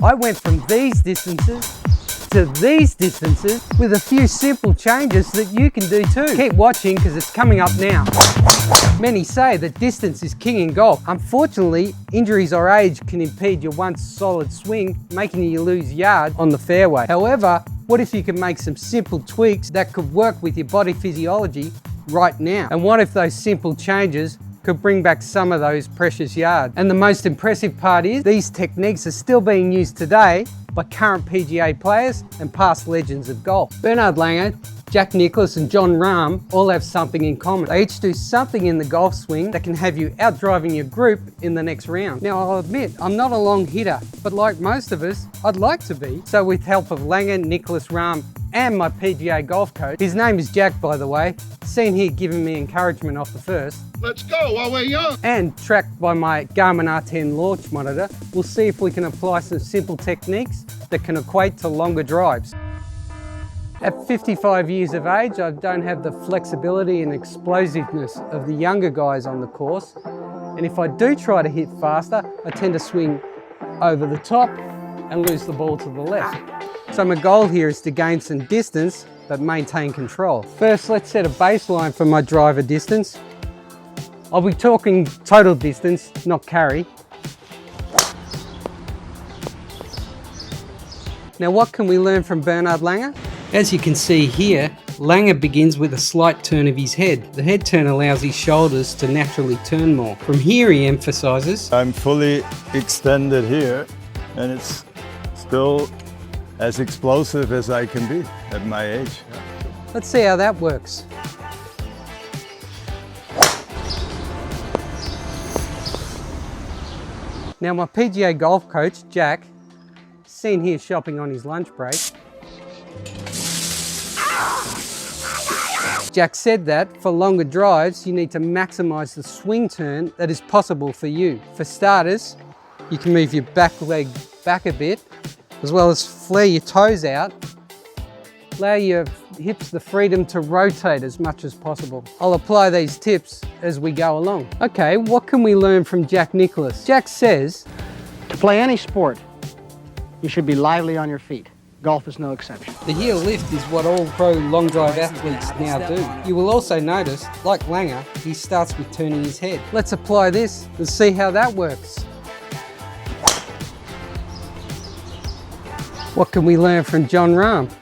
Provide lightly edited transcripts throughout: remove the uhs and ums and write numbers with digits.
I went from these distances to these distances with a few simple changes that you can do too. Keep watching because it's coming up now. Many say that distance is king in golf. Unfortunately, injuries or age can impede your once solid swing, making you lose yard on the fairway. However, what if you can make some simple tweaks that could work with your body physiology right now? And what if those simple changes could bring back some of those precious yards? And the most impressive part is these techniques are still being used today by current PGA players and past legends of golf. Bernhard Langer, Jack Nicklaus and Jon Rahm all have something in common. They each do something in the golf swing that can have you out driving your group in the next round. Now I'll admit, I'm not a long hitter, but like most of us, I'd like to be. So with help of Langer, Nicklaus, Rahm and my PGA Golf Coach, his name is Jack by the way, seen here giving me encouragement off the first. Let's go while we're young. And tracked by my Garmin R10 launch monitor, we'll see if we can apply some simple techniques that can equate to longer drives. At 55 years of age, I don't have the flexibility and explosiveness of the younger guys on the course. And if I do try to hit faster, I tend to swing over the top and lose the ball to the left. So my goal here is to gain some distance, but maintain control. First, let's set a baseline for my driver distance. I'll be talking total distance, not carry. Now what can we learn from Bernhard Langer? As you can see here, Langer begins with a slight turn of his head. The head turn allows his shoulders to naturally turn more. From here he emphasizes, I'm fully extended here and it's still as explosive as I can be at my age. Let's see how that works. Now my PGA Golf Coach, Jack, seen here shopping on his lunch break. Jack said that for longer drives, you need to maximize the swing turn that is possible for you. For starters, you can move your back leg back a bit, as well as flare your toes out. Allow your hips the freedom to rotate as much as possible. I'll apply these tips as we go along. Okay, what can we learn from Jack Nicklaus? Jack says, to play any sport, you should be lively on your feet. Golf is no exception. The heel lift is what all pro long drive athletes now do. You will also notice, like Langer, he starts with turning his head. Let's apply this and see how that works. What can we learn from Jon Rahm?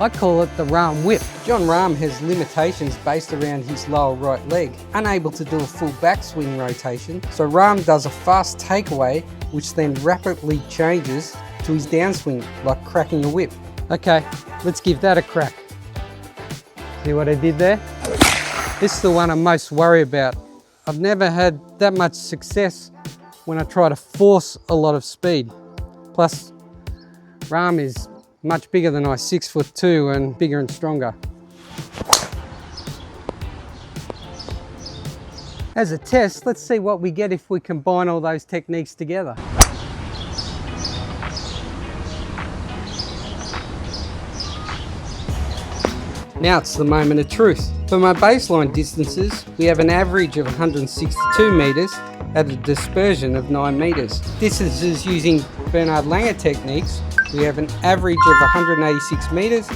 I call it the Rahm whip. Jon Rahm has limitations based around his lower right leg, unable to do a full backswing rotation, so Rahm does a fast takeaway which then rapidly changes to his downswing, like cracking a whip. Okay, let's give that a crack. See what I did there? This is the one I'm most worried about. I've never had that much success when I try to force a lot of speed. Plus, Rahm is much bigger than I, 6'2" and bigger and stronger. As a test, let's see what we get if we combine all those techniques together. Now it's the moment of truth. For my baseline distances, we have an average of 162 metres at a dispersion of 9 metres. Distances using Bernhard Langer techniques, we have an average of 186 metres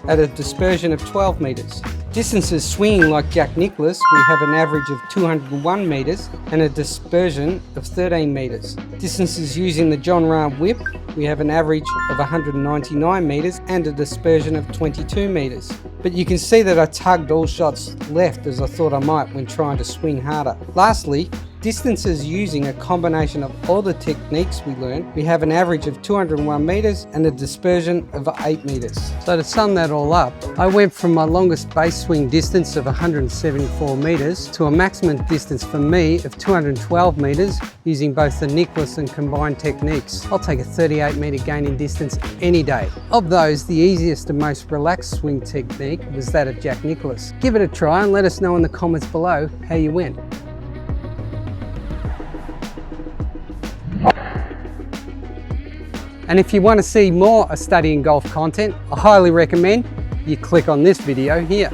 at a dispersion of 12 metres. Distances swinging like Jack Nicklaus, we have an average of 201 metres and a dispersion of 13 metres. Distances using the Jon Rahm whip, we have an average of 199 metres and a dispersion of 22 metres. But you can see that I tugged all shots left as I thought I might when trying to swing harder. Lastly, distances using a combination of all the techniques we learned, we have an average of 201 metres and a dispersion of 8 metres. So to sum that all up, I went from my longest base swing distance of 174 metres to a maximum distance for me of 212 metres using both the Nicklaus and combined techniques. I'll take a 38 metre gain in distance any day. Of those, the easiest and most relaxed swing technique was that of Jack Nicklaus. Give it a try and let us know in the comments below how you went. And if you want to see more of studying golf content, I highly recommend you click on this video here.